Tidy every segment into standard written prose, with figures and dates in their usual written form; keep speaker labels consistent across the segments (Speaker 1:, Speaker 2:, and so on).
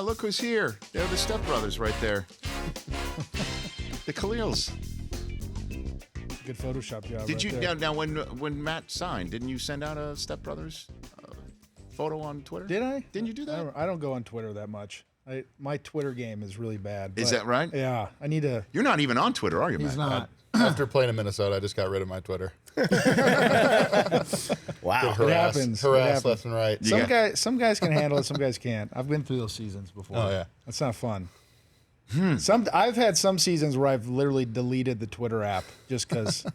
Speaker 1: look who's here. They're the stepbrothers right there. The Kalils.
Speaker 2: Good Photoshop job.
Speaker 1: Did
Speaker 2: right
Speaker 1: you
Speaker 2: there.
Speaker 1: now when Matt signed, didn't you send out a stepbrothers photo on Twitter?
Speaker 2: Did I?
Speaker 1: Didn't you do that?
Speaker 2: I don't go on Twitter that much. My Twitter game is really bad.
Speaker 1: Is that right?
Speaker 2: Yeah, I need to.
Speaker 1: You're not even on Twitter, are you,
Speaker 3: He's
Speaker 1: Matt?
Speaker 3: not. After playing in Minnesota, I just got rid of my Twitter.
Speaker 4: Wow.
Speaker 2: It happens.
Speaker 3: Harass left and right.
Speaker 2: Some guys can handle it. Some guys can't. I've been through those seasons before.
Speaker 3: Oh, yeah.
Speaker 2: That's not fun. I've had some seasons where I've literally deleted the Twitter app just because.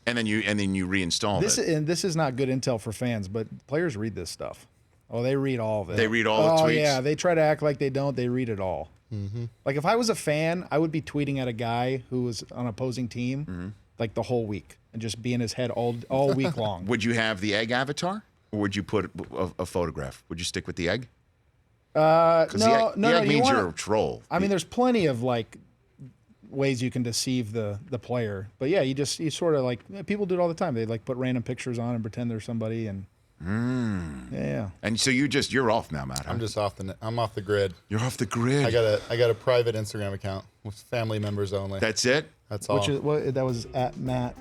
Speaker 1: And then you reinstalled it.
Speaker 2: And this is not good intel for fans, but players read this stuff. Oh, they read all of it.
Speaker 1: They read all the tweets?
Speaker 2: Oh, yeah. They try to act like they don't. They read it all. Mm-hmm. Like, if I was a fan, I would be tweeting at a guy who was on an opposing team, like, the whole week and just be in his head all week long.
Speaker 1: Would you have the egg avatar? Or would you put a photograph? Would you stick with the egg?
Speaker 2: No,
Speaker 1: the egg means
Speaker 2: wanna,
Speaker 1: you're a troll.
Speaker 2: I mean, there's plenty of, like, ways you can deceive the player. But, yeah, you sort of, like, people do it all the time. They, like, put random pictures on and pretend they're somebody and. Yeah.
Speaker 1: And so you're off now, Matt. Huh?
Speaker 3: I'm just I'm off the grid.
Speaker 1: You're off the grid.
Speaker 3: I got a private Instagram account with family members only.
Speaker 1: That's it?
Speaker 3: That's all.
Speaker 2: That was at Matt.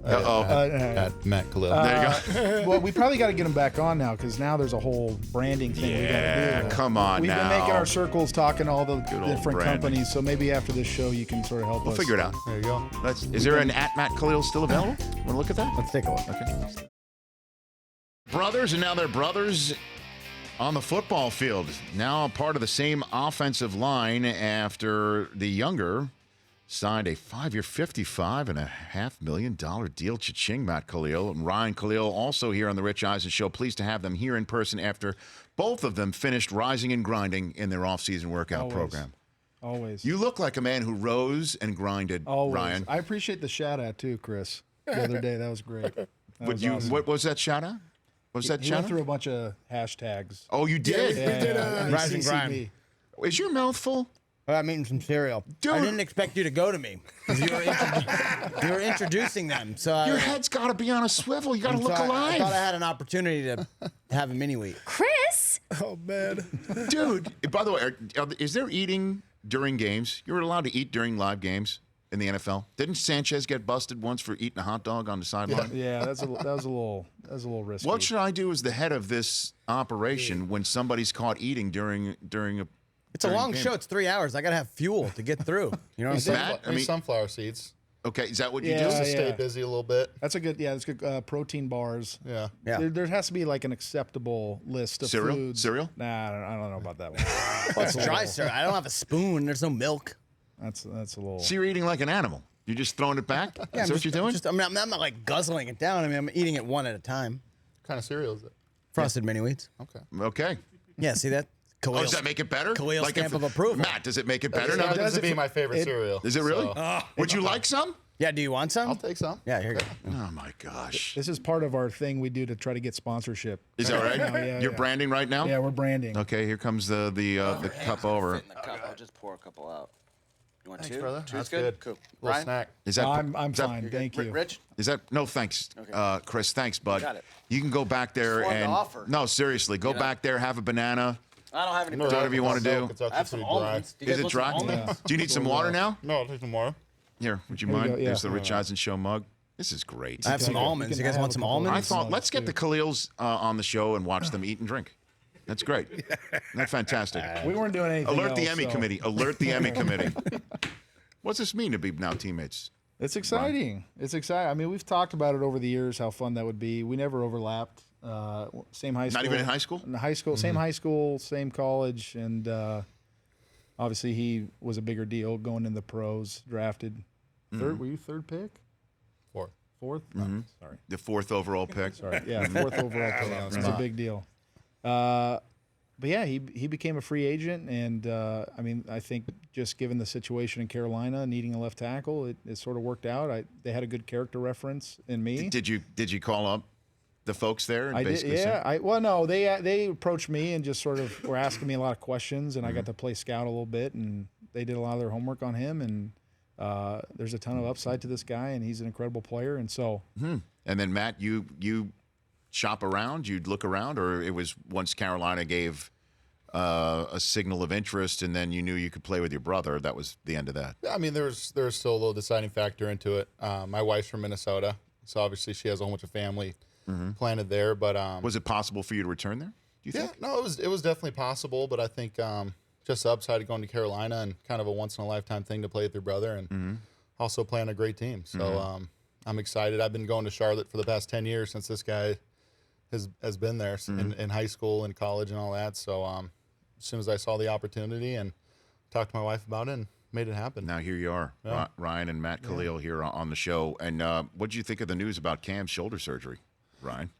Speaker 3: At Matt Kalil.
Speaker 1: There you go.
Speaker 2: Well, we probably got to get him back on now because now there's a whole branding thing we got to do.
Speaker 1: Come on
Speaker 2: We've
Speaker 1: now.
Speaker 2: been making our circles, talking to all the
Speaker 1: Good old
Speaker 2: different
Speaker 1: branding.
Speaker 2: companies. So maybe after this show, you can sort of help us.
Speaker 1: We'll figure it out.
Speaker 3: There you go.
Speaker 1: Is there an at Matt Kalil still available? Want to look at that?
Speaker 4: Let's take a look.
Speaker 1: Okay. Brothers, and now they're brothers on the football field. Now part of the same offensive line after the younger signed a 5-year, $55.5 million deal. Cha-ching, Matt Kalil. And Ryan Kalil also here on the Rich Eisen Show. Pleased to have them here in person after both of them finished rising and grinding in their off-season workout program.
Speaker 2: Always.
Speaker 1: You look like a man who rose and grinded,
Speaker 2: Always.
Speaker 1: Ryan.
Speaker 2: I appreciate the shout out too, Chris. The other day, that was great. Awesome.
Speaker 1: What was that shout out? Was that
Speaker 2: He
Speaker 1: shout
Speaker 2: went
Speaker 1: out?
Speaker 2: through a bunch of hashtags.
Speaker 1: Oh, you did?
Speaker 2: Yeah.
Speaker 4: Rise and
Speaker 2: CC'd
Speaker 4: grind.
Speaker 2: me.
Speaker 1: Is your mouth full?
Speaker 4: I'm eating some cereal.
Speaker 1: Dude.
Speaker 4: I didn't expect you to go to me because you were introducing them. So
Speaker 1: Your head's got to be on a swivel. You got to look
Speaker 4: I
Speaker 1: alive.
Speaker 4: thought I had an opportunity to have a mini wheat.
Speaker 5: Chris?
Speaker 2: Oh, man.
Speaker 1: Dude, by the way, is there eating during games? You're allowed to eat during live games in the NFL. Didn't Sanchez get busted once for eating a hot dog on the sideline?
Speaker 2: Yeah, that was a little risky.
Speaker 1: What should I do as the head of this operation when somebody's caught eating during a
Speaker 4: It's a
Speaker 1: during
Speaker 4: long
Speaker 1: game?
Speaker 4: show. It's 3 hours. I got to have fuel to get through. You know what I'm saying?
Speaker 1: Matt, I mean-
Speaker 3: sunflower seeds.
Speaker 1: Okay, is that what you
Speaker 2: Yeah,
Speaker 1: do?
Speaker 3: Just to
Speaker 2: yeah.
Speaker 3: stay busy a little bit.
Speaker 2: That's that's good. Protein bars.
Speaker 3: Yeah.
Speaker 4: Yeah.
Speaker 2: There has to be like an acceptable list of
Speaker 1: Cereal?
Speaker 2: foods.
Speaker 1: Cereal?
Speaker 2: Nah, I don't know about that one.
Speaker 4: Well, it's dry, sir. I don't have a spoon. There's no milk.
Speaker 2: That's a little.
Speaker 1: So you're eating like an animal. You're just throwing it back?
Speaker 4: Yeah,
Speaker 1: Is that what you're doing?
Speaker 4: I'm not like guzzling it down. I mean, I'm eating it one at a time.
Speaker 3: What kind of cereal is it?
Speaker 4: Frosted mini wheats.
Speaker 3: Okay.
Speaker 1: Okay.
Speaker 4: Yeah, see that?
Speaker 1: Oh, does that make it better?
Speaker 4: Khalil's
Speaker 1: Like
Speaker 4: stamp
Speaker 1: if-
Speaker 4: of approval.
Speaker 1: Matt, does it make it better?
Speaker 3: It
Speaker 1: now that-
Speaker 3: happens to be my favorite
Speaker 2: it-
Speaker 3: cereal.
Speaker 1: Is it really?
Speaker 3: so
Speaker 1: Would you like some?
Speaker 4: Yeah, do you want some?
Speaker 3: I'll take some.
Speaker 4: Yeah, here you go.
Speaker 1: Oh my gosh.
Speaker 2: This is part of our thing we do to try to get sponsorship.
Speaker 1: Is that right?
Speaker 2: Yeah,
Speaker 1: You're
Speaker 2: yeah.
Speaker 1: branding right now?
Speaker 2: Yeah, we're branding.
Speaker 1: Okay, here comes the cup over.
Speaker 6: In the cup. I'll just pour a couple out. You want
Speaker 3: Thanks,
Speaker 6: two?
Speaker 3: brother.
Speaker 6: Two's
Speaker 3: That's
Speaker 6: good?
Speaker 3: good.
Speaker 6: Cool.
Speaker 3: Little
Speaker 6: Ryan?
Speaker 3: snack.
Speaker 1: Is that
Speaker 2: I'm
Speaker 1: is that-
Speaker 2: fine. Thank you.
Speaker 6: Rich?
Speaker 1: Is that no thanks,
Speaker 6: Okay.
Speaker 1: Chris? Thanks, bud.
Speaker 6: Got it.
Speaker 1: You can go back there
Speaker 6: Just wanted to
Speaker 1: and
Speaker 6: offer.
Speaker 1: no, seriously, go back there, have a banana.
Speaker 6: I don't have any.
Speaker 3: No,
Speaker 1: Do whatever you want to do.
Speaker 3: It's
Speaker 6: I
Speaker 3: actually
Speaker 6: have some
Speaker 3: pretty dry.
Speaker 6: almonds. Do you
Speaker 1: Is
Speaker 6: guys
Speaker 1: it
Speaker 6: want
Speaker 1: dry?
Speaker 6: some almonds?
Speaker 1: Do you need some water now?
Speaker 3: No, I'll take some more.
Speaker 1: Here, would you
Speaker 2: Here we
Speaker 1: mind?
Speaker 2: go, yeah.
Speaker 1: There's the Rich Eisen Show mug. This is great.
Speaker 4: I have some
Speaker 2: Okay.
Speaker 4: almonds. You guys
Speaker 2: have
Speaker 4: want
Speaker 2: a
Speaker 4: some
Speaker 2: couple of
Speaker 1: I
Speaker 4: almonds?
Speaker 1: thought let's get the Kalils on the show and watch them eat and drink. That's great. That's fantastic.
Speaker 2: We weren't doing anything.
Speaker 1: Alert the
Speaker 2: else,
Speaker 1: Emmy
Speaker 2: so-
Speaker 1: committee. Alert the Emmy committee. What's this mean to be now teammates?
Speaker 2: It's exciting. It's exciting. I mean, we've talked about it over the years how fun that would be. We never overlapped. Same high school.
Speaker 1: Not even in high school?
Speaker 2: In high school, same high school, same college, and obviously he was a bigger deal going in the pros. Drafted third. Were you third pick? Fourth? No, sorry.
Speaker 1: The 4th overall pick.
Speaker 2: Sorry. Yeah, fourth overall pick. It was a big deal. But yeah, he became a free agent, and I mean, I think just given the situation in Carolina, needing a left tackle, it sort of worked out. They had a good character reference in me.
Speaker 1: Did you call up the folks there? And
Speaker 2: I did,
Speaker 1: basically
Speaker 2: yeah.
Speaker 1: say-
Speaker 2: Well, no, they approached me and just sort of were asking me a lot of questions, and I got to play scout a little bit, and they did a lot of their homework on him, and there's a ton of upside to this guy, and he's an incredible player, and so.
Speaker 1: And then Matt, you shop around, you'd look around, or it was once Carolina gave a signal of interest, and then you knew you could play with your brother. That was the end of that.
Speaker 3: Yeah, I mean, there's still a little deciding factor into it. My wife's from Minnesota, so obviously she has a whole bunch of family planted there. But
Speaker 1: Was it possible for you to return there? Do you
Speaker 3: yeah,
Speaker 1: think?
Speaker 3: no, it was definitely possible. But I think just the upside of going to Carolina and kind of a once in a lifetime thing to play with your brother, and also play on a great team. So I'm excited. I've been going to Charlotte for the past 10 years since this guy has been there in high school and college and all that. So as soon as I saw the opportunity and talked to my wife about it and made it happen.
Speaker 1: Now here you are,
Speaker 3: Yeah.
Speaker 1: Ryan and Matt Kalil here on the show. And what did you think of the news about Cam's shoulder surgery, Ryan?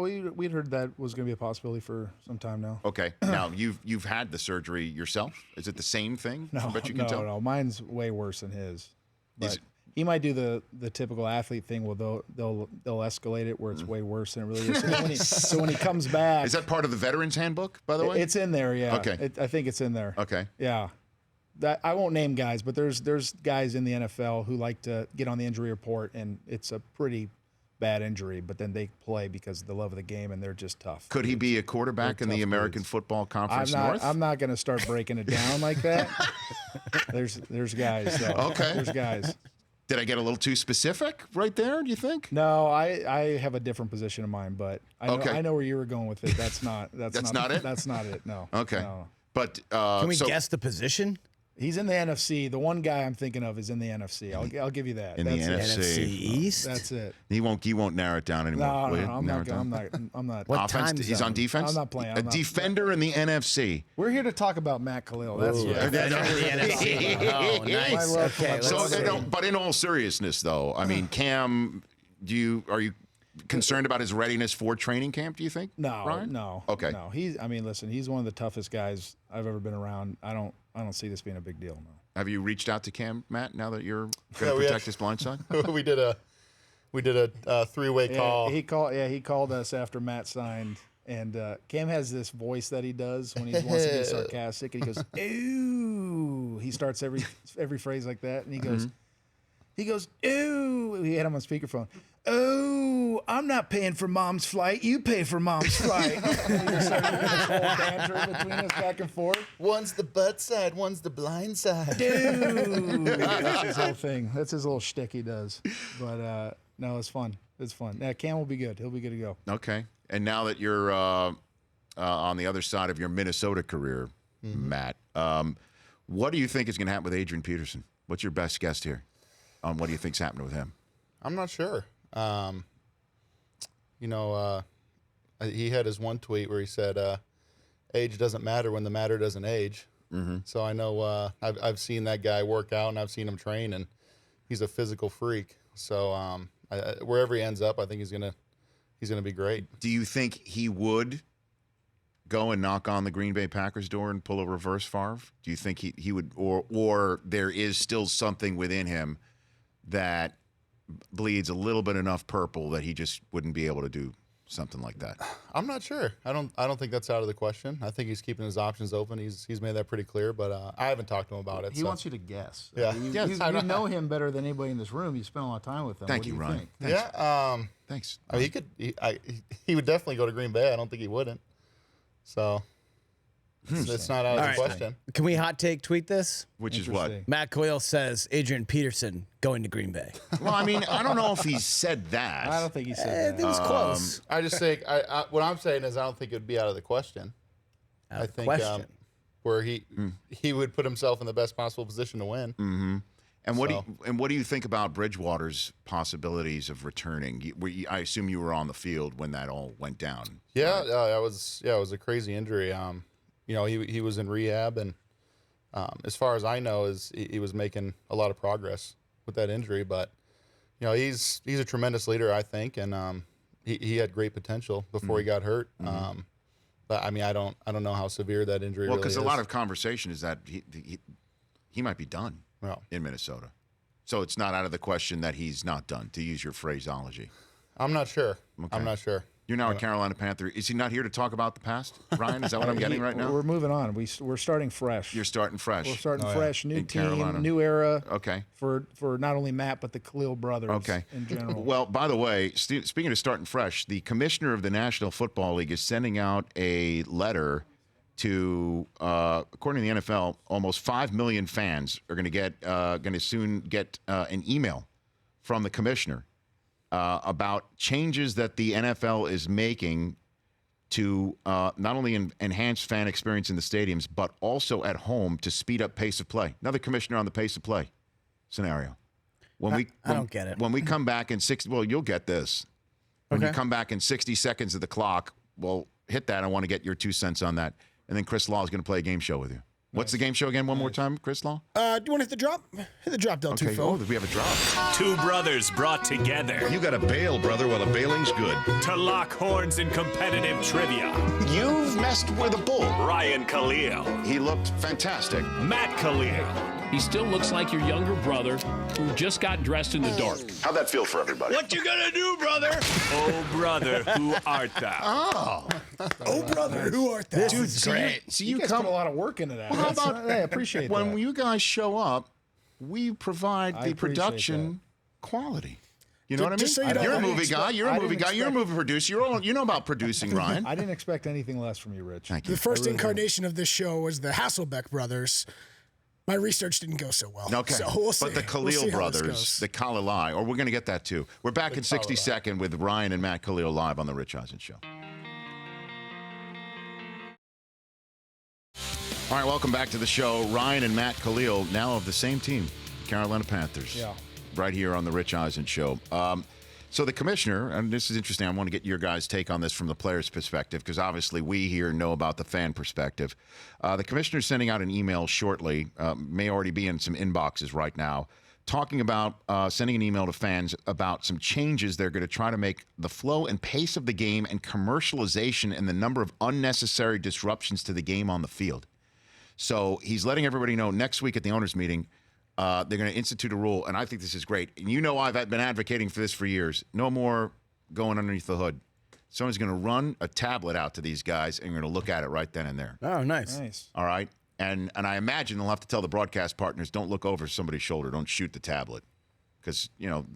Speaker 2: We'd heard that was going to be a possibility for some time now.
Speaker 1: Okay, now you've had the surgery yourself. Is it the same thing?
Speaker 2: No,
Speaker 1: I bet you can tell.
Speaker 2: no, mine's way worse than his. But
Speaker 1: Is-
Speaker 2: he might do the typical athlete thing where they'll escalate it where it's way worse than it really is. So when he comes back,
Speaker 1: Is that part of the Veterans Handbook, by the way?
Speaker 2: it's in there. Yeah.
Speaker 1: Okay.
Speaker 2: I think it's in there.
Speaker 1: Okay.
Speaker 2: Yeah. That I won't name guys, but there's guys in the NFL who like to get on the injury report, and it's a pretty bad injury, but then they play because of the love of the game, and they're just tough.
Speaker 1: Could he be a quarterback in the
Speaker 2: tough
Speaker 1: American
Speaker 2: dudes.
Speaker 1: Football Conference North?
Speaker 2: I'm not going to start breaking it down like that. There's guys. Though.
Speaker 1: Okay.
Speaker 2: There's guys.
Speaker 1: Did I get a little too specific right there, do you think?
Speaker 2: No, I have a different position in mind, but
Speaker 1: Okay.
Speaker 2: I know where you were going with it. That's not
Speaker 1: That's not it?
Speaker 2: That's not it. No.
Speaker 1: Okay.
Speaker 2: No.
Speaker 1: But
Speaker 4: Can we
Speaker 1: so
Speaker 4: guess the position?
Speaker 2: He's in the NFC. The one guy I'm thinking of is in the NFC. I'll give you that.
Speaker 1: In the
Speaker 2: That's
Speaker 1: NFC.
Speaker 2: it.
Speaker 4: NFC East.
Speaker 2: That's it.
Speaker 1: he won't narrow it down anymore.
Speaker 2: No,
Speaker 1: will you?
Speaker 2: I'm
Speaker 1: Narrow
Speaker 2: not.
Speaker 1: it down?
Speaker 2: I'm not.
Speaker 4: What
Speaker 1: Offense,
Speaker 4: time
Speaker 1: he's
Speaker 4: zone?
Speaker 1: on defense?
Speaker 2: I'm not playing.
Speaker 1: A
Speaker 2: I'm not-
Speaker 1: defender in the NFC.
Speaker 2: We're here to talk about Matt Kalil. That's what.
Speaker 4: That's the NFC. Oh, nice.
Speaker 2: My love for
Speaker 4: Okay,
Speaker 2: my
Speaker 4: let's
Speaker 1: So,
Speaker 2: brother.
Speaker 4: see.
Speaker 1: but in all seriousness, though, I mean, Cam, are you concerned about his readiness for training camp? Do you think?
Speaker 2: No,
Speaker 1: Ryan?
Speaker 2: no.
Speaker 1: Okay.
Speaker 2: No, listen, he's one of the toughest guys I've ever been around. I don't see this being a big deal. No.
Speaker 1: Have you reached out to Cam, Matt? Now that you're
Speaker 3: Yeah,
Speaker 1: going to
Speaker 3: we
Speaker 1: protect
Speaker 3: have-
Speaker 1: his blind side?
Speaker 3: we did a three-way
Speaker 2: Yeah,
Speaker 3: call.
Speaker 2: he called us after Matt signed, and Cam has this voice that he does when he wants to be sarcastic, and he goes, "Ooh." He starts every phrase like that, and he goes, "Ooh." He had him on speakerphone. "Oh, I'm not paying for mom's flight. You pay for mom's flight." And we just started doing this whole banter between us back and forth.
Speaker 3: One's the butt side, one's the blind side.
Speaker 2: Dude, that's his whole thing. That's his little shtick he does. But no, it's fun. It's fun. Cam will be good. He'll be good to go.
Speaker 1: Okay. And now that you're on the other side of your Minnesota career, Matt, what do you think is going to happen with Adrian Peterson? What's your best guess here on what do you think's happening with him?
Speaker 3: I'm not sure. He had his one tweet where he said, "Age doesn't matter when the matter doesn't age." So I know I've seen that guy work out and I've seen him train, and he's a physical freak. So wherever he ends up, I think he's gonna be great.
Speaker 1: Do you think he would go and knock on the Green Bay Packers door and pull a reverse Favre? Do you think he would, or there is still something within him that bleeds a little bit enough purple that he just wouldn't be able to do something like that?
Speaker 3: I'm not sure. I don't think that's out of the question. I think he's keeping his options open. He's made that pretty clear, but I haven't talked to him about it.
Speaker 2: He
Speaker 3: so.
Speaker 2: wants you to guess.
Speaker 3: Yeah.
Speaker 2: You know him better than anybody in this room. You spent a lot of time with him.
Speaker 1: Thank
Speaker 2: What do
Speaker 1: you,
Speaker 2: you
Speaker 1: Ryan.
Speaker 2: think?
Speaker 1: Thanks.
Speaker 3: Yeah.
Speaker 1: Thanks.
Speaker 3: I mean, he would definitely go to Green Bay. I don't think he wouldn't. So it's not out of
Speaker 4: All
Speaker 3: the
Speaker 4: right.
Speaker 3: question.
Speaker 4: Can we hot take tweet this?
Speaker 1: Which is what?
Speaker 2: Interesting.
Speaker 4: Matt Kalil says Adrian Peterson going to Green Bay.
Speaker 1: Well, I mean, I don't know if he said that.
Speaker 2: I don't think he said
Speaker 4: It
Speaker 2: that.
Speaker 4: was close.
Speaker 3: I just think what I'm saying is I don't think it would be out of the question.
Speaker 4: Out
Speaker 3: I
Speaker 4: of the
Speaker 3: think
Speaker 4: question.
Speaker 3: where he would put himself in the best possible position to win.
Speaker 1: And what do you think about Bridgewater's possibilities of returning? I assume you were on the field when that all went down.
Speaker 3: Yeah, it was a crazy injury. He was in rehab, and as far as I know, he was making a lot of progress with that injury. But he's a tremendous leader, I think, and he had great potential before he got hurt. But I mean, I don't know how severe that injury
Speaker 1: Well,
Speaker 3: really is.
Speaker 1: because a lot of conversation is that he might be done
Speaker 3: No.
Speaker 1: in Minnesota. So it's not out of the question that he's not done, to use your phraseology.
Speaker 3: I'm not sure.
Speaker 1: Okay.
Speaker 3: I'm not sure.
Speaker 1: You're now a Carolina Panther. Is he not here to talk about the past, Ryan? Is that what I'm getting right now?
Speaker 2: We're moving on. We're starting fresh.
Speaker 1: You're starting fresh.
Speaker 2: We're starting fresh. New
Speaker 1: In
Speaker 2: team,
Speaker 1: Carolina.
Speaker 2: new era.
Speaker 1: Okay.
Speaker 2: For not only Matt but the Kalil brothers.
Speaker 1: Okay.
Speaker 2: In general.
Speaker 1: Well, by the way, speaking of starting fresh, the commissioner of the National Football League is sending out a letter to, according to the NFL, almost 5 million fans are going to soon get an email from the commissioner about changes that the NFL is making to not only enhance fan experience in the stadiums, but also at home to speed up pace of play. Another commissioner on the pace of play scenario. I
Speaker 4: don't get it.
Speaker 1: When we come back in 60, well, you'll get this. When you
Speaker 4: Okay.
Speaker 1: come back in 60 seconds of the clock, well, hit that. I want to get your 2 cents on that. And then Chris Law is going to play a game show with you. What's the game show again? One more time, Chris Law?
Speaker 5: Do you want to hit the drop? Hit the drop, Del
Speaker 1: Okay.
Speaker 5: Tufo.
Speaker 1: Oh, we have a drop.
Speaker 7: Two brothers brought together
Speaker 8: You got to bail, brother, while a bailing's good.
Speaker 7: to lock horns in competitive trivia.
Speaker 1: You've messed with a bull.
Speaker 7: Ryan Kalil,
Speaker 1: He looked fantastic.
Speaker 7: Matt Kalil,
Speaker 9: He still looks like your younger brother who just got dressed in the dark.
Speaker 8: How'd that feel for everybody?
Speaker 7: what you gonna do, brother? Oh, brother, who art thou?
Speaker 5: Oh, brother, who art thou?
Speaker 1: Dude, see,
Speaker 2: You guys put a lot of work into that.
Speaker 1: How
Speaker 2: That's-
Speaker 1: about
Speaker 2: I appreciate
Speaker 1: when
Speaker 2: that.
Speaker 1: you guys show up, we provide
Speaker 2: I
Speaker 1: the
Speaker 2: appreciate
Speaker 1: production quality. You know what I mean?
Speaker 5: Just so you know,
Speaker 1: You're a
Speaker 5: I didn't
Speaker 1: movie guy. You're a
Speaker 2: I
Speaker 1: movie
Speaker 2: didn't
Speaker 1: guy. You're a
Speaker 2: expect-
Speaker 1: movie producer. You know about producing, Ryan.
Speaker 2: I didn't expect anything less from you, Rich.
Speaker 1: Thank you.
Speaker 5: The first
Speaker 2: I really
Speaker 5: incarnation of this show was the Hasselbeck brothers. My research didn't go so well.
Speaker 1: Okay,
Speaker 5: So we'll see.
Speaker 1: but the
Speaker 5: We'll see
Speaker 1: Kalil
Speaker 5: how this
Speaker 1: brothers,
Speaker 5: goes.
Speaker 1: the Kalilai, or we're going to get that too. We're back in 60 seconds with Ryan and Matt Kalil live on the Rich Eisen Show. All right, welcome back to the show. Ryan and Matt Kalil, now of the same team, Carolina Panthers.
Speaker 2: Yeah.
Speaker 1: Right here on the Rich Eisen Show. So the commissioner, and this is interesting, I want to get your guys' take on this from the players' perspective, because obviously we here know about the fan perspective. The commissioner is sending out an email shortly, may already be in some inboxes right now, talking about sending an email to fans about some changes they're going to try to make the flow and pace of the game and commercialization and the number of unnecessary disruptions to the game on the field. So he's letting everybody know next week at the owners' meeting, they're going to institute a rule, and I think this is great. And you know I've been advocating for this for years. No more going underneath the hood. Someone's going to run a tablet out to these guys, and you're going to look at it right then and there.
Speaker 4: Oh, nice.
Speaker 2: Nice.
Speaker 1: All right? And I imagine they'll have to tell the broadcast partners, don't look over somebody's shoulder. Don't shoot the tablet. Because, you know,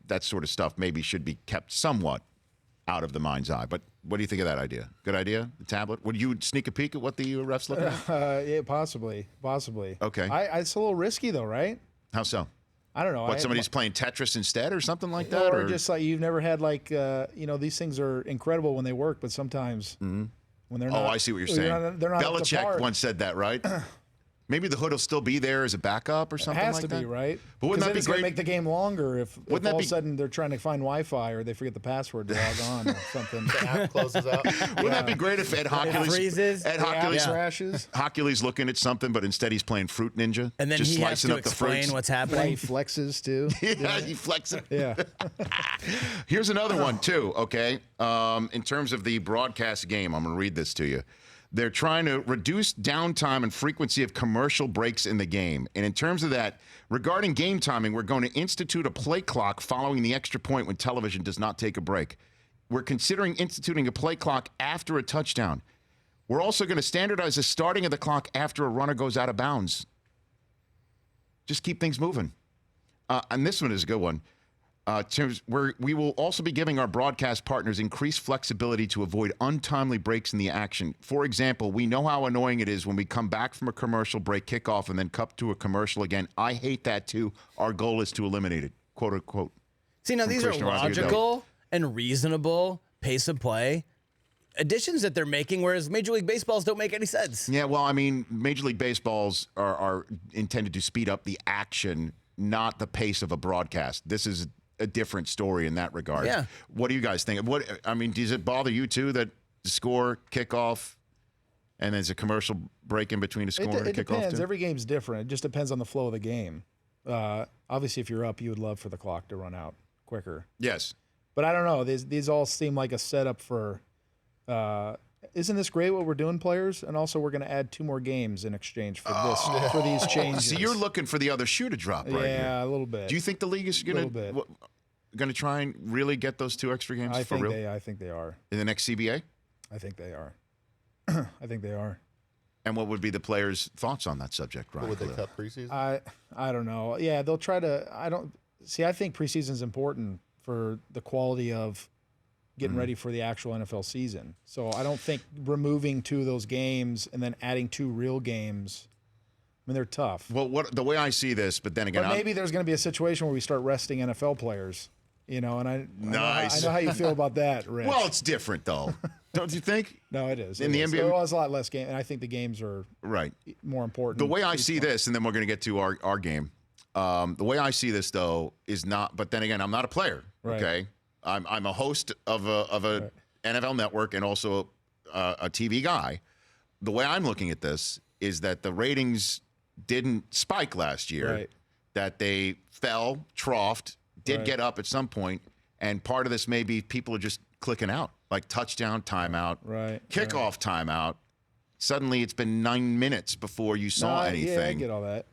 Speaker 1: that sort of stuff maybe should be kept somewhat out of the mind's eye. But what do you think of that idea? Good idea? The tablet? Would you sneak a peek at what the refs looking at?
Speaker 2: Yeah, possibly.
Speaker 1: Okay.
Speaker 2: It's a little risky though, right?
Speaker 1: How so?
Speaker 2: I don't know.
Speaker 1: What, somebody's playing Tetris instead or something like that?
Speaker 2: or just like you've never had like these things are incredible when they work, but sometimes when they're not.
Speaker 1: Oh, I see what you're saying.
Speaker 2: They're not up to
Speaker 1: Belichick
Speaker 2: par.
Speaker 1: once said that, right? Maybe the hood will still be there as a backup or
Speaker 2: It
Speaker 1: something
Speaker 2: has
Speaker 1: like
Speaker 2: to
Speaker 1: that.
Speaker 2: be, right?
Speaker 1: But wouldn't
Speaker 2: 'Cause
Speaker 1: that
Speaker 2: then
Speaker 1: be
Speaker 2: it's gonna
Speaker 1: great?
Speaker 2: make the game longer if
Speaker 1: Wouldn't that
Speaker 2: all of
Speaker 1: be-
Speaker 2: a sudden they're trying to find Wi-Fi or they forget the password to log on or something.
Speaker 3: The app closes out.
Speaker 1: Wouldn't that be great if Ed Hockley's
Speaker 4: freezes.
Speaker 1: Ed
Speaker 2: The app
Speaker 1: Hockley's,
Speaker 2: crashes.
Speaker 1: Hockley's looking at something, but instead he's playing Fruit Ninja,
Speaker 4: And then
Speaker 1: just
Speaker 4: he has
Speaker 1: slicing
Speaker 4: to
Speaker 1: up the
Speaker 4: explain
Speaker 1: fruits.
Speaker 4: what's
Speaker 2: Why
Speaker 4: happening.
Speaker 2: he flexes too.
Speaker 1: Yeah, he flexes.
Speaker 2: Yeah.
Speaker 1: Here's another one, too, okay? In terms of the broadcast game, I'm going to read this to you. They're trying to reduce downtime and frequency of commercial breaks in the game. And in terms of that, regarding game timing, we're going to institute a play clock following the extra point when television does not take a break. We're considering instituting a play clock after a touchdown. We're also going to standardize the starting of the clock after a runner goes out of bounds. Just keep things moving. And this one is a good one. We will also be giving our broadcast partners increased flexibility to avoid untimely breaks in the action. For example, we know how annoying it is when we come back from a commercial break, kickoff, and then cut to a commercial again. I hate that too. Our goal is to eliminate it, quote unquote.
Speaker 4: See, now these are
Speaker 1: Christian Rodriguez.
Speaker 4: logical and reasonable pace of play additions that they're making, whereas Major League Baseballs don't make any sense.
Speaker 1: Yeah, well, I mean, Major League Baseballs are intended to speed up the action, not the pace of a broadcast. This is a different story in that regard.
Speaker 4: Yeah.
Speaker 1: What do you guys think? Does it bother you too that the score, kickoff, and there's a commercial break in between a score and a
Speaker 2: It
Speaker 1: kickoff?
Speaker 2: depends.
Speaker 1: too?
Speaker 2: Every game's different. It just depends on the flow of the game. Obviously, if you're up, you would love for the clock to run out quicker.
Speaker 1: Yes.
Speaker 2: But I don't know. These all seem like a setup for. Isn't this great what we're doing, players? And also, we're going to add 2 more games in exchange for for these changes.
Speaker 1: So you're looking for the other shoe to drop right here.
Speaker 2: Yeah, a little bit.
Speaker 1: Do you think the league is
Speaker 2: Little bit.
Speaker 1: going to try and really get those 2 extra games
Speaker 2: I
Speaker 1: for
Speaker 2: think
Speaker 1: real
Speaker 2: I think they are.
Speaker 1: in the next CBA?
Speaker 2: I think they are. I think they are.
Speaker 1: And what would be the players' thoughts on that subject, Ryan?
Speaker 3: Would they cut preseason?
Speaker 2: I don't know. Yeah, they'll try to. I think preseason's important for the quality of getting ready for the actual NFL season. So I don't think removing 2 of those games and then adding 2 real games, I mean, they're tough.
Speaker 1: Well, the way I see this, but then again,
Speaker 2: But maybe there's going to be a situation where we start resting NFL players, and I know how you feel about that, Rich.
Speaker 1: well, it's different though, don't you think?
Speaker 2: No, it is.
Speaker 1: In the NBA,
Speaker 2: there was a lot less game, and I think the games are
Speaker 1: right
Speaker 2: more important.
Speaker 1: The way I see this, and then we're going to get to our game. The way I see this though is not. But then again, I'm not a player.
Speaker 2: Right.
Speaker 1: Okay, I'm a host of a NFL network and also a TV guy. The way I'm looking at this is that the ratings didn't spike last year.
Speaker 2: Right.
Speaker 1: That they fell, troughed, did
Speaker 2: Right.
Speaker 1: get up at some point, and part of this may be people are just clicking out, like touchdown, timeout,
Speaker 2: Right.
Speaker 1: kickoff, timeout. Suddenly, it's been 9 minutes before you saw anything.
Speaker 2: Yeah, I get all that.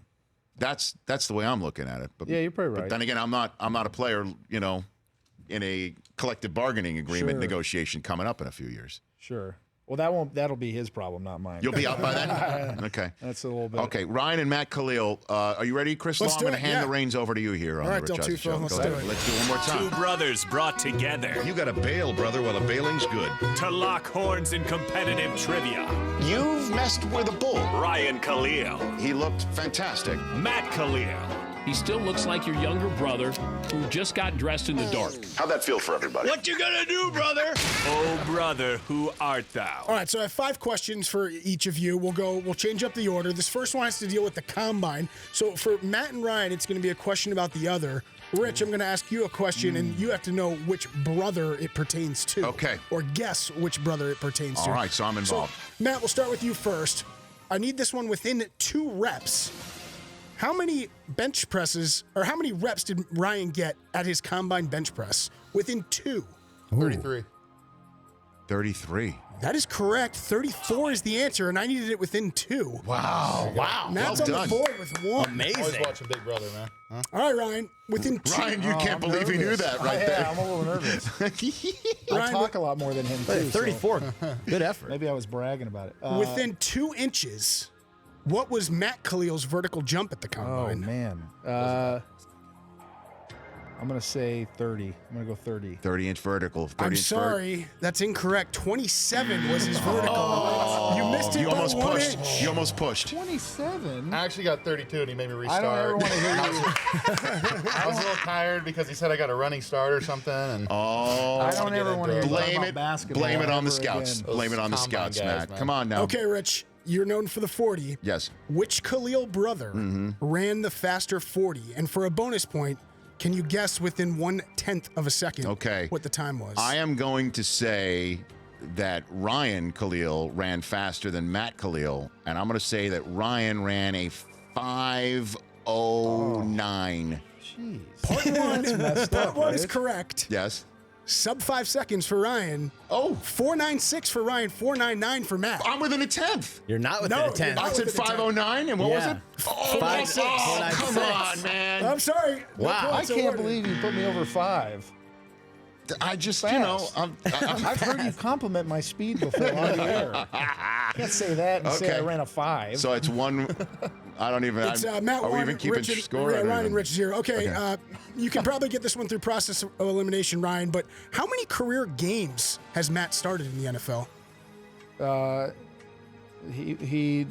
Speaker 1: That's the way I'm looking at it. But,
Speaker 2: Yeah, you're probably right.
Speaker 1: But then again, I'm not a player, in a collective bargaining agreement
Speaker 2: Sure.
Speaker 1: negotiation coming up in a few years.
Speaker 2: Sure. Well, that'll be his problem, not mine.
Speaker 1: You'll be out by then? Okay.
Speaker 2: That's a little bit.
Speaker 1: Okay, Ryan and Matt Kalil, are you ready, Chris
Speaker 5: Let's
Speaker 1: Law? I'm
Speaker 5: do
Speaker 1: going to
Speaker 5: it,
Speaker 1: hand
Speaker 5: yeah.
Speaker 1: the reins over to you here on
Speaker 5: All
Speaker 1: the
Speaker 5: right,
Speaker 1: Rich
Speaker 5: Del
Speaker 1: Eisen
Speaker 5: Tufo,
Speaker 1: Show.
Speaker 5: let's
Speaker 1: Go
Speaker 5: do
Speaker 1: ahead.
Speaker 5: it.
Speaker 1: Let's do it one more
Speaker 7: Two
Speaker 1: time.
Speaker 7: brothers brought together
Speaker 8: You got to bail, brother, while the bailing's good.
Speaker 7: to lock horns in competitive trivia.
Speaker 1: You've messed with a bull.
Speaker 7: Ryan Kalil,
Speaker 1: He looked fantastic.
Speaker 7: Matt Kalil.
Speaker 9: He still looks like your younger brother who just got dressed in the dark.
Speaker 8: How'd that feel for everybody?
Speaker 7: What you gonna do, brother? Oh, brother, who art thou?
Speaker 5: All right, so I have 5 questions for each of you. We'll change up the order. This first one has to deal with the combine. So for Matt and Ryan, it's going to be a question about the other. Rich, I'm going to ask you a question, and you have to know which brother it pertains to.
Speaker 1: Okay.
Speaker 5: Or guess which brother it pertains to.
Speaker 1: All right, so I'm involved.
Speaker 5: Matt, we'll start with you first. I need this one within 2 reps. How many bench presses, or how many reps did Ryan get at his combine bench press? Within 2.
Speaker 3: 33.
Speaker 1: 33.
Speaker 5: That is correct. 34 is the answer, and I needed it within 2.
Speaker 1: Wow.
Speaker 5: Matt's
Speaker 1: well
Speaker 5: on
Speaker 1: done.
Speaker 5: the board with 1.
Speaker 3: Always
Speaker 4: Amazing.
Speaker 3: watching Big Brother, man. Huh?
Speaker 5: All right, Ryan. Within 2.
Speaker 1: Ryan, you can't believe he knew that right
Speaker 2: yeah,
Speaker 1: there.
Speaker 2: I'm a little nervous. I
Speaker 5: Ryan,
Speaker 2: talk a lot more than him, too. so
Speaker 4: 34. Good effort.
Speaker 2: maybe I was bragging about it.
Speaker 5: within 2 inches, what was Matt Kalil's vertical jump at the
Speaker 2: Oh,
Speaker 5: combine?
Speaker 2: man. I'm going to say 30. I'm going to go 30.
Speaker 1: 30-inch vertical. 30
Speaker 5: I'm
Speaker 1: inch
Speaker 5: sorry. That's incorrect. 27 was his vertical. You missed it
Speaker 1: You
Speaker 5: by
Speaker 1: almost
Speaker 5: 1
Speaker 1: pushed.
Speaker 5: inch.
Speaker 1: You almost pushed.
Speaker 2: 27?
Speaker 3: I actually got 32, and he made me restart.
Speaker 2: I don't ever want to hear you.
Speaker 3: I was a little tired because he said I got a running start or something. And
Speaker 1: Oh,
Speaker 2: I don't ever want to hear you talk
Speaker 1: blame
Speaker 2: about
Speaker 1: it.
Speaker 2: basketball
Speaker 1: Blame it on the
Speaker 2: ever
Speaker 1: scouts.
Speaker 2: again.
Speaker 1: Blame it on the
Speaker 3: Those
Speaker 1: scouts,
Speaker 3: combine guys,
Speaker 1: Matt.
Speaker 3: man.
Speaker 1: Come on now.
Speaker 5: Okay, Rich. You're known for the 40.
Speaker 1: Yes.
Speaker 5: Which Kalil brother ran the faster 40? And for a bonus point, can you guess within 1/10 of a second
Speaker 1: Okay.
Speaker 5: what the time was?
Speaker 1: I am going to say that Ryan Kalil ran faster than Matt Kalil, and I'm going to say that Ryan ran a 5:09.
Speaker 2: Jeez.
Speaker 5: Part 1,
Speaker 2: messed
Speaker 5: part
Speaker 2: up,
Speaker 5: 1 is
Speaker 2: Rich.
Speaker 5: correct.
Speaker 1: Yes.
Speaker 5: Sub 5 seconds for Ryan.
Speaker 1: Oh,
Speaker 5: 4.96 for Ryan. 4.99 for Matt.
Speaker 1: I'm within a tenth.
Speaker 4: You're not within
Speaker 5: No,
Speaker 4: a 10.
Speaker 5: you're
Speaker 1: I
Speaker 5: not
Speaker 1: said
Speaker 5: within a
Speaker 1: 5:09, and what was
Speaker 4: Yeah.
Speaker 1: it? Oh,
Speaker 4: 5.6.
Speaker 1: oh, come
Speaker 4: 4.96.
Speaker 1: on, man.
Speaker 5: I'm sorry. No
Speaker 4: Wow.
Speaker 2: I
Speaker 5: points
Speaker 2: can't
Speaker 5: awarded.
Speaker 2: believe you put me over 5.
Speaker 1: I just,
Speaker 2: Fast.
Speaker 1: I'm
Speaker 2: I've heard you compliment my speed before on the air. Can't say that and say
Speaker 1: Okay.
Speaker 2: I ran a 5.
Speaker 1: so it's one. I don't even.
Speaker 5: It's
Speaker 1: I'm-
Speaker 5: Matt
Speaker 1: are we
Speaker 5: 1,
Speaker 1: even keeping
Speaker 5: Rich,
Speaker 1: score? I
Speaker 5: yeah,
Speaker 1: don't
Speaker 5: Ryan
Speaker 1: even-
Speaker 5: and Rich 0. Okay,
Speaker 1: Okay.
Speaker 5: you can probably get this one through process of elimination, Ryan, but how many career games has Matt started in the NFL?
Speaker 2: He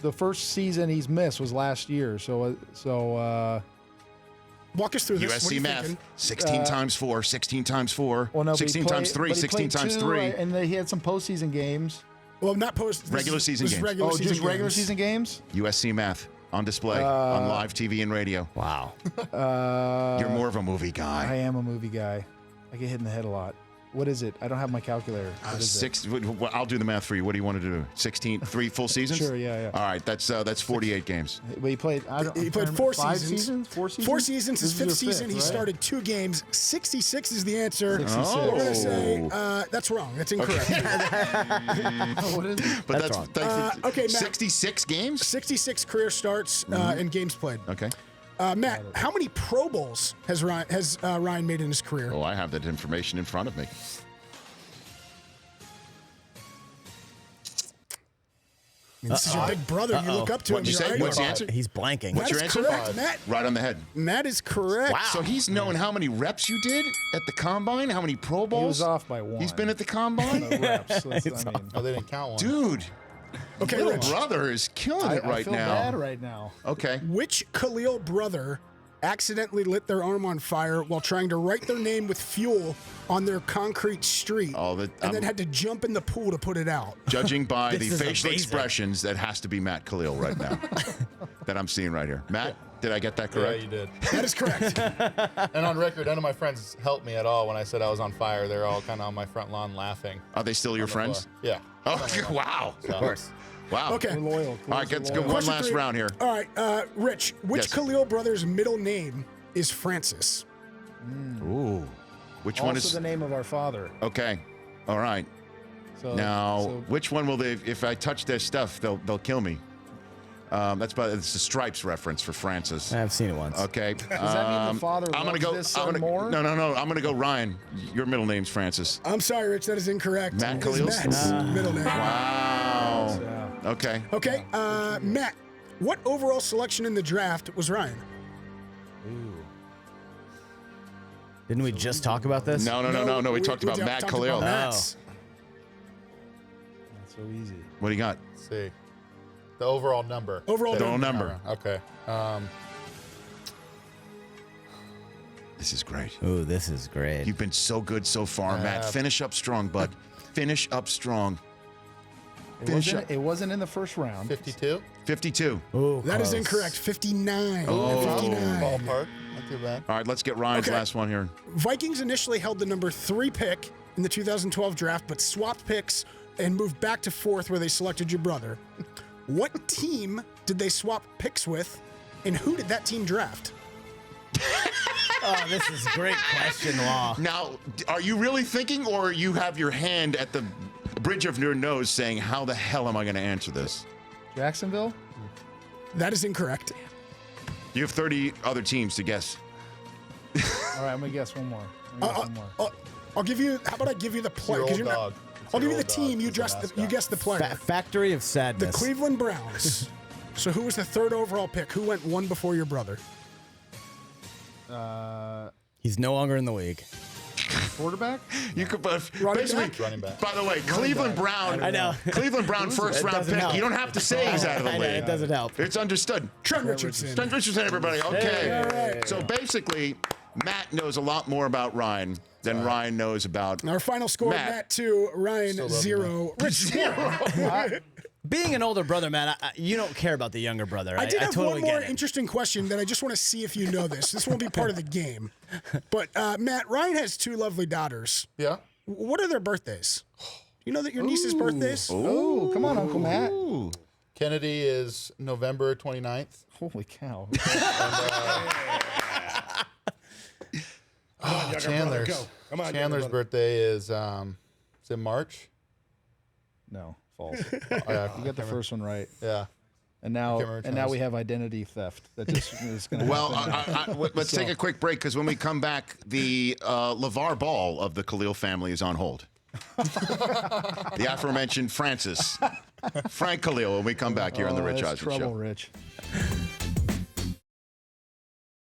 Speaker 2: the first season he's missed was last year. So
Speaker 5: Walk us through this. What are
Speaker 1: USC
Speaker 5: you
Speaker 1: math.
Speaker 5: thinking?
Speaker 1: 16 times 4, 16 times 4,
Speaker 2: well, no, but he
Speaker 1: 16
Speaker 2: played-
Speaker 1: times 3,
Speaker 2: but he
Speaker 1: 16
Speaker 2: played
Speaker 1: times
Speaker 2: 2,
Speaker 1: 3.
Speaker 2: and then he had some postseason games.
Speaker 5: Well, not post. this
Speaker 1: Regular
Speaker 5: is-
Speaker 1: season
Speaker 5: this is
Speaker 1: games.
Speaker 5: Regular season
Speaker 2: Just regular
Speaker 5: games.
Speaker 2: season games.
Speaker 1: USC math on display on live TV and radio.
Speaker 4: Wow.
Speaker 1: You're more of a movie
Speaker 2: I
Speaker 1: guy.
Speaker 2: am a movie guy. I get hit in the head a lot. What is it? I don't have my calculator. What is it?
Speaker 1: 6. Well, I'll do the math for you. What do you want to do? 16, 3 full seasons?
Speaker 2: Sure, yeah.
Speaker 1: All right, that's 48 games.
Speaker 2: But he played.
Speaker 5: He played 4
Speaker 2: 5
Speaker 5: seasons.
Speaker 2: 4 seasons.
Speaker 5: 4 seasons. His
Speaker 2: This is
Speaker 5: 5th
Speaker 2: your
Speaker 5: season, he
Speaker 2: right?
Speaker 5: started 2 games. 66 is the answer.
Speaker 2: 66.
Speaker 5: We're gonna say
Speaker 1: Oh.
Speaker 5: that's wrong. That's incorrect.
Speaker 2: What is it?
Speaker 1: But
Speaker 4: That's
Speaker 1: that's
Speaker 5: okay, Matt.
Speaker 1: 66 games?
Speaker 5: 66 career starts and games played.
Speaker 1: Okay.
Speaker 5: Matt, how many Pro Bowls has Ryan made in his career?
Speaker 1: Oh, I have that information in front of me.
Speaker 5: This is your big brother. You look up to him.
Speaker 1: What'd you say?
Speaker 5: Your
Speaker 1: What's the
Speaker 5: idol.
Speaker 1: answer?
Speaker 4: He's blanking.
Speaker 1: What's your
Speaker 5: That is
Speaker 1: answer?
Speaker 5: correct, Matt.
Speaker 1: Right on the head.
Speaker 5: Matt is correct.
Speaker 4: Wow.
Speaker 1: So he's knowing how many reps you did at the combine, how many Pro Bowls.
Speaker 2: He was off by one.
Speaker 1: He's been at the combine.
Speaker 2: The reps. I mean,
Speaker 3: Oh, they didn't count one.
Speaker 1: Dude,
Speaker 5: Okay,
Speaker 1: little
Speaker 5: Rich.
Speaker 1: brother is killing it
Speaker 2: I
Speaker 1: right
Speaker 2: feel
Speaker 1: now.
Speaker 2: bad right now.
Speaker 1: Okay.
Speaker 5: Which Kalil brother accidentally lit their arm on fire while trying to write their name with fuel on their concrete street and then had to jump in the pool to put it out?
Speaker 1: Judging by the
Speaker 4: This is
Speaker 1: facial
Speaker 4: amazing.
Speaker 1: expressions, that has to be Matt Kalil right now. That I'm seeing right here. Matt, did I get that correct?
Speaker 3: Yeah, you did.
Speaker 5: That is correct.
Speaker 3: And on record, none of my friends helped me at all when I said I was on fire. They're all kind of on my front lawn laughing.
Speaker 1: Are they still your
Speaker 3: on the
Speaker 1: friends?
Speaker 3: floor. Yeah.
Speaker 1: Oh, wow.
Speaker 3: So-
Speaker 4: Of course.
Speaker 1: Wow.
Speaker 5: Okay.
Speaker 2: We're loyal.
Speaker 1: All right, let's go one
Speaker 5: Question
Speaker 1: last
Speaker 5: 3.
Speaker 1: round here.
Speaker 5: All right, Rich, which
Speaker 1: Yes.
Speaker 5: Kalil brother's middle name is Francis?
Speaker 1: Ooh. Which
Speaker 2: Also
Speaker 1: one is
Speaker 2: the name of our father.
Speaker 1: Okay. All right.
Speaker 2: So,
Speaker 1: Now,
Speaker 2: so
Speaker 1: which one will they? If I touch their stuff, they'll kill me. It's the Stripes reference for Francis.
Speaker 4: I've seen it once.
Speaker 1: Okay.
Speaker 2: does that mean the father
Speaker 1: I'm gonna
Speaker 2: loves
Speaker 1: go.
Speaker 2: this
Speaker 1: I'm
Speaker 2: son
Speaker 1: gonna,
Speaker 2: more?
Speaker 1: No. I'm gonna go Ryan. Your middle name's Francis.
Speaker 5: I'm sorry, Rich, that is incorrect.
Speaker 1: Matt
Speaker 5: It's
Speaker 1: Kalil's?
Speaker 5: Matt's middle name.
Speaker 1: Wow.
Speaker 2: Yeah.
Speaker 1: Okay.
Speaker 5: Okay, Matt, what overall selection in the draft was Ryan?
Speaker 4: Didn't we just talk about this?
Speaker 1: No. We talked about Matt
Speaker 5: talked
Speaker 1: Kalil.
Speaker 5: about Matt's.
Speaker 2: Not so easy.
Speaker 1: What do you got?
Speaker 3: Let's see. The overall number.
Speaker 5: Overall
Speaker 1: The number.
Speaker 3: Okay.
Speaker 1: This is great.
Speaker 4: Ooh, this is great.
Speaker 1: You've been so good so far, Matt. Finish up strong, bud. Finish up strong.
Speaker 2: It wasn't in the first round.
Speaker 3: 52?
Speaker 1: 52.
Speaker 4: Ooh,
Speaker 5: That is
Speaker 4: close.
Speaker 5: incorrect. 59.
Speaker 1: Oh.
Speaker 5: 59.
Speaker 3: Ballpark. Not too bad.
Speaker 1: All right, let's get Ryan's
Speaker 5: Okay.
Speaker 1: last one here.
Speaker 5: Vikings initially held the number 3 pick in the 2012 draft, but swapped picks and moved back to 4th where they selected your brother. What team did they swap picks with, and who did that team draft?
Speaker 4: Oh, this is a great question, Law.
Speaker 1: Now, are you really thinking, or you have your hand at the bridge of your nose saying, how the hell am I going to answer this?
Speaker 2: Jacksonville?
Speaker 5: That is incorrect.
Speaker 1: You have 30 other teams to guess.
Speaker 2: All right, I'm going to guess one more.
Speaker 5: I'll give you. How about I give you the player?
Speaker 3: Your old
Speaker 5: You're not.
Speaker 3: dog.
Speaker 5: I'll give you
Speaker 3: Your
Speaker 5: the
Speaker 3: old
Speaker 5: team.
Speaker 3: dog.
Speaker 5: You
Speaker 3: He's the
Speaker 5: guess the. You
Speaker 3: mascot.
Speaker 5: guess the player.
Speaker 4: Factory of
Speaker 5: The
Speaker 4: Sadness.
Speaker 5: Cleveland Browns. So who was the 3rd overall pick? Who went one before your brother?
Speaker 4: He's no longer in the league.
Speaker 2: Quarterback?
Speaker 1: You could
Speaker 5: Running
Speaker 1: basically.
Speaker 5: back?
Speaker 3: Running back.
Speaker 1: By the way, Cleveland Brown.
Speaker 4: I know.
Speaker 1: Cleveland Brown first
Speaker 4: It
Speaker 1: round
Speaker 4: doesn't
Speaker 1: pick.
Speaker 4: help.
Speaker 1: You don't have to say he's out of the
Speaker 4: I know,
Speaker 1: league.
Speaker 4: it doesn't help.
Speaker 1: It's understood.
Speaker 5: Trent Richardson.
Speaker 1: Trent Richardson, everybody. Okay.
Speaker 5: Hey, all right.
Speaker 1: So basically, Matt knows a lot more about Ryan than Ryan knows about.
Speaker 5: Our final score: Matt 2, Ryan
Speaker 3: Still love
Speaker 5: 0, Rich 0.
Speaker 4: Being an older brother, Matt, you don't care about the younger brother.
Speaker 5: I did have
Speaker 4: totally
Speaker 5: one more
Speaker 4: get it.
Speaker 5: interesting question that I just want to see if you know this. This won't be part of the game. But, Matt, Ryan has 2 lovely daughters.
Speaker 3: Yeah.
Speaker 5: What are their birthdays? You know that your niece's birthdays?
Speaker 2: Oh, come on, Uncle Matt.
Speaker 3: Kennedy is November 29th.
Speaker 2: Holy cow.
Speaker 3: Chandler's.
Speaker 5: Come on,
Speaker 3: Chandler's birthday is it March?
Speaker 2: No, false.
Speaker 3: Oh, yeah.
Speaker 2: You got the first one right.
Speaker 3: Yeah.
Speaker 2: And now,
Speaker 3: remember
Speaker 2: and now
Speaker 3: Chinese.
Speaker 2: we have identity theft. That just is going to
Speaker 1: Well,
Speaker 2: happen.
Speaker 1: let's take a quick break because when we come back, the LeVar Ball of the Kalil family is on hold. The aforementioned Frank Kalil. When we come back here on the Rich
Speaker 2: that's
Speaker 1: Eisen
Speaker 2: trouble,
Speaker 1: Show.
Speaker 2: Rich.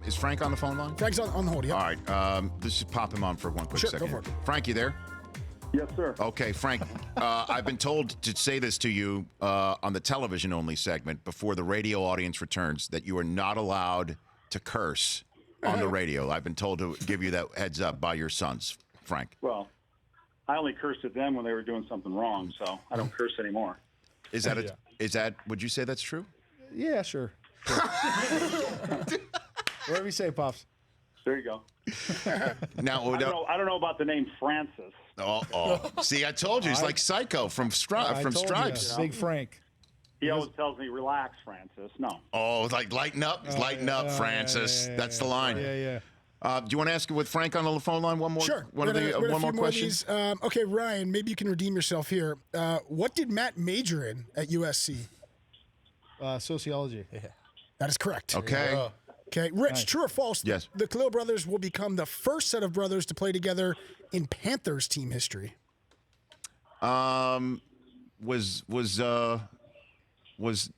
Speaker 1: Is Frank on the phone line?
Speaker 5: Frank's on the hold, yep.
Speaker 1: All right. Let's just pop him on for one quick
Speaker 5: Sure,
Speaker 1: second.
Speaker 5: go for it.
Speaker 1: Frank, you there?
Speaker 10: Yes, sir.
Speaker 1: Okay, Frank. I've been told to say this to you on the television-only segment before the radio audience returns that you are not allowed to curse on the radio. I've been told to give you that heads up by your sons, Frank.
Speaker 10: Well, I only cursed at them when they were doing something wrong, so I don't curse anymore.
Speaker 1: Is that? Would you say that's true?
Speaker 2: Yeah, sure. Whatever you say, Pops.
Speaker 10: There you go.
Speaker 1: Now,
Speaker 10: I don't know about the name Francis.
Speaker 1: See, I told you, he's like Psycho from
Speaker 2: I told you,
Speaker 1: Stripes.
Speaker 2: Big Frank.
Speaker 10: He always tells me, "Relax, Francis." No.
Speaker 1: Oh, like lighten up, lighten up, Francis.
Speaker 2: yeah,
Speaker 1: That's the line.
Speaker 2: Yeah.
Speaker 1: Do you want to ask with Frank on the phone line one more?
Speaker 5: Sure.
Speaker 1: One
Speaker 5: We got a
Speaker 1: more
Speaker 5: few
Speaker 1: question.
Speaker 5: of these. Okay, Ryan, maybe you can redeem yourself here. What did Matt major in at USC?
Speaker 2: Sociology.
Speaker 5: Yeah. That is correct.
Speaker 1: Okay.
Speaker 5: Okay, Rich, true or false?
Speaker 1: Yes.
Speaker 5: The Kalil brothers will become the first set of brothers to play together in Panthers team history.
Speaker 1: Was Was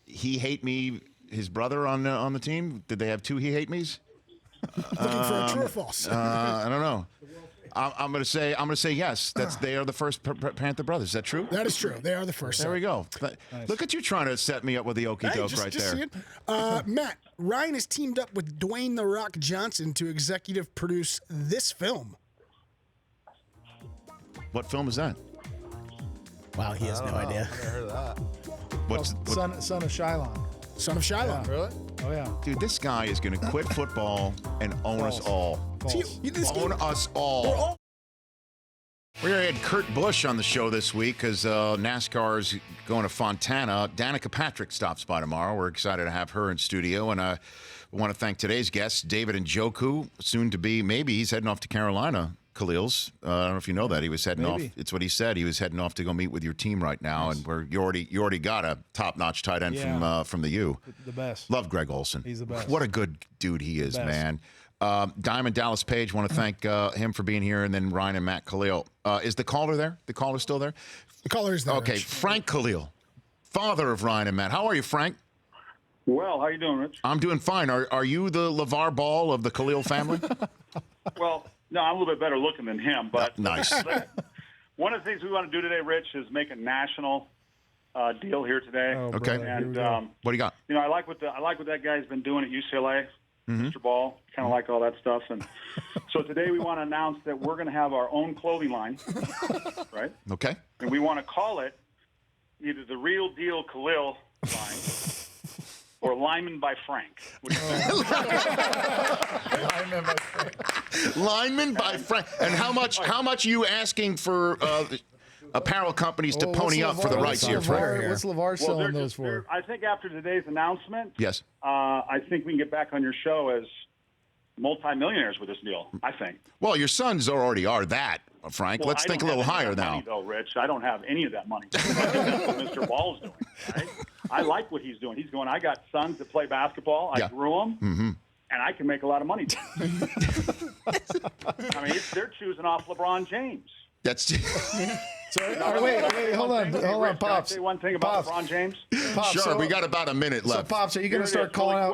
Speaker 1: he hate me? His brother on the team? Did they have two he hate me's?
Speaker 5: Looking for a true or false?
Speaker 1: I don't know. I'm gonna say yes. They are the first Panther brothers. Is that true?
Speaker 5: That is true. They are the first.
Speaker 1: There we go.
Speaker 2: Nice.
Speaker 1: Look at you trying to set me up with the okie doke right there.
Speaker 5: Matt, Ryan has teamed up with Dwayne "The Rock" Johnson to executive produce this film.
Speaker 1: What film is that?
Speaker 4: Wow, he has no idea.
Speaker 3: I never heard of that.
Speaker 1: What's
Speaker 2: Son of Shylon.
Speaker 5: Son of Shiloh.
Speaker 3: Really?
Speaker 2: Oh yeah.
Speaker 1: Dude, this guy is going to quit football and own us all.
Speaker 2: False.
Speaker 1: Own us all. We had Kurt Busch on the show this week because NASCAR's going to Fontana. Danica Patrick stops by tomorrow. We're excited to have her in studio. And we want to thank today's guests, David Njoku, soon to be, maybe he's heading off to Carolina. Kalil's. I don't know if you know that. He was heading off. It's what he said. He was heading off to go meet with your team right now. Nice. And you already got a top-notch tight end from the U.
Speaker 2: The best.
Speaker 1: Love Greg Olson.
Speaker 2: He's the best.
Speaker 1: What a good dude he is, man. Diamond Dallas Page, want to thank him for being here, and then Ryan and Matt Kalil. Is the caller there? The caller still there?
Speaker 5: The caller is there.
Speaker 1: Okay,
Speaker 5: Rich.
Speaker 1: Frank Kalil, father of Ryan and Matt. How are you, Frank?
Speaker 10: Well, how you doing, Rich?
Speaker 1: I'm doing fine. Are you the LeVar Ball of the Kalil family?
Speaker 10: Well, no, I'm a little bit better looking than him, but
Speaker 1: Nice.
Speaker 10: One of the things we want to do today, Rich, is make a national deal here today.
Speaker 2: Oh,
Speaker 1: Okay.
Speaker 2: brother, here we
Speaker 10: And
Speaker 2: go.
Speaker 1: What do you got?
Speaker 10: I like what that guy's been doing at UCLA, Mr. Ball. Kind of like all that stuff. And so today we want to announce that we're going to have our own clothing line, right?
Speaker 1: Okay.
Speaker 10: And we want to call it either the Real Deal Kalil line or Lyman by Frank.
Speaker 1: Lineman by Frank. And how much are you asking for apparel companies to pony up for the rights here, Frank?
Speaker 2: What's LeVar selling those for?
Speaker 10: I think after today's announcement,
Speaker 1: Yes.
Speaker 10: I think we can get back on your show as multimillionaires with this deal, I think.
Speaker 1: Well, your sons already are that, Frank.
Speaker 10: Well,
Speaker 1: Let's
Speaker 10: I
Speaker 1: think a
Speaker 10: don't
Speaker 1: little
Speaker 10: have any
Speaker 1: higher
Speaker 10: of that
Speaker 1: now.
Speaker 10: money, though, Rich. I don't have any of that money. That's what Mr. Ball's doing. Right? I like what he's doing. He's going, I got sons that play basketball. I grew them, and I can make a lot of money. I mean, they're choosing off LeBron James.
Speaker 1: That's
Speaker 2: Wait, hold on,
Speaker 10: Rich,
Speaker 2: Pops.
Speaker 10: Can I say one thing about
Speaker 2: Pops.
Speaker 10: LeBron James?
Speaker 2: Pops,
Speaker 1: sure.
Speaker 2: so-
Speaker 1: We got about a minute
Speaker 2: So,
Speaker 1: left.
Speaker 2: Pops, are you going to
Speaker 10: Here it
Speaker 2: start
Speaker 10: is,
Speaker 2: calling
Speaker 10: really
Speaker 2: out?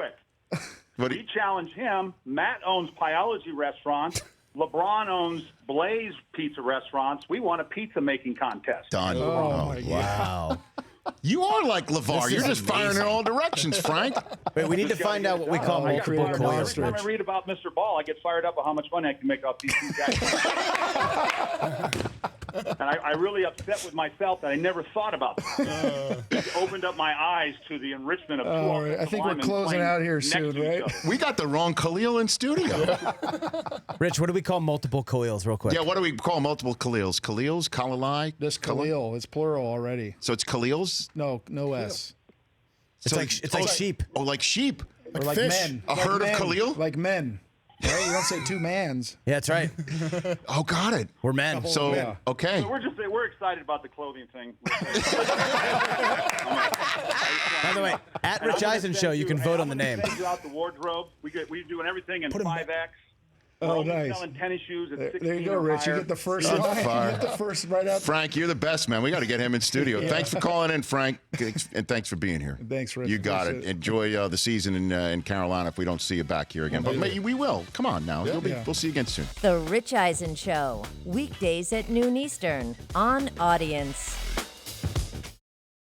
Speaker 10: quick.
Speaker 1: What do
Speaker 10: We
Speaker 1: you-
Speaker 10: challenge him. Matt owns Pyology restaurants. LeBron owns Blaze Pizza restaurants. We want a pizza making contest.
Speaker 1: Done.
Speaker 2: Oh, my God.
Speaker 4: Wow.
Speaker 1: You are like LeVar. You're just firing in all directions, Frank.
Speaker 4: Wait, we need to find out what we call
Speaker 2: I
Speaker 4: multiple
Speaker 2: created a
Speaker 4: coils.
Speaker 2: monster.
Speaker 10: Every time I read about Mr. Ball, I get fired up at how much money I can make off these two guys. And I really upset with myself that I never thought about that. It opened up my eyes to the enrichment of two
Speaker 2: All right, I
Speaker 10: offensive
Speaker 2: think we're
Speaker 10: linemen
Speaker 2: closing
Speaker 10: playing
Speaker 2: out here
Speaker 10: next
Speaker 2: soon,
Speaker 10: to each
Speaker 2: right?
Speaker 10: other.
Speaker 1: We got the wrong Kalil in studio.
Speaker 4: Rich, what do we call multiple coils, real quick?
Speaker 1: Yeah, what do we call multiple Kalils? Kalils? Kalilai?
Speaker 2: This Kalil, it's plural already.
Speaker 1: So it's Kalils?
Speaker 2: No S.
Speaker 4: It's like sheep.
Speaker 1: Oh, like sheep.
Speaker 2: Or like
Speaker 5: fish.
Speaker 2: men.
Speaker 1: A
Speaker 2: Like
Speaker 1: herd of
Speaker 2: men.
Speaker 1: Kalil?
Speaker 2: Like men. Right? You don't say two mans.
Speaker 4: Yeah, that's right.
Speaker 1: Oh, got it.
Speaker 4: We're men.
Speaker 1: So,
Speaker 2: Yeah.
Speaker 1: okay.
Speaker 10: So we're excited about the clothing thing.
Speaker 4: By the way, at Rich Eisen Show, you can vote on the name.
Speaker 10: Send you out the wardrobe. We're doing everything in 5X. We're
Speaker 2: Oh,
Speaker 10: only
Speaker 2: nice.
Speaker 10: selling tennis shoes at
Speaker 2: There
Speaker 10: 16
Speaker 2: you go,
Speaker 10: or
Speaker 2: Rich. You
Speaker 10: higher.
Speaker 2: get the first
Speaker 1: On
Speaker 2: line.
Speaker 1: fire.
Speaker 2: You get the first right up.
Speaker 1: Frank, you're the best, man. We got to get him in studio. Thanks for calling in, Frank. And thanks for being here.
Speaker 2: Thanks, Rich.
Speaker 1: You got it.
Speaker 2: Appreciate it.
Speaker 1: Enjoy the season in Carolina if we don't see you back here again. But maybe we will. Come on now. We'll see you again soon.
Speaker 11: The Rich Eisen Show, weekdays at noon Eastern on Audience.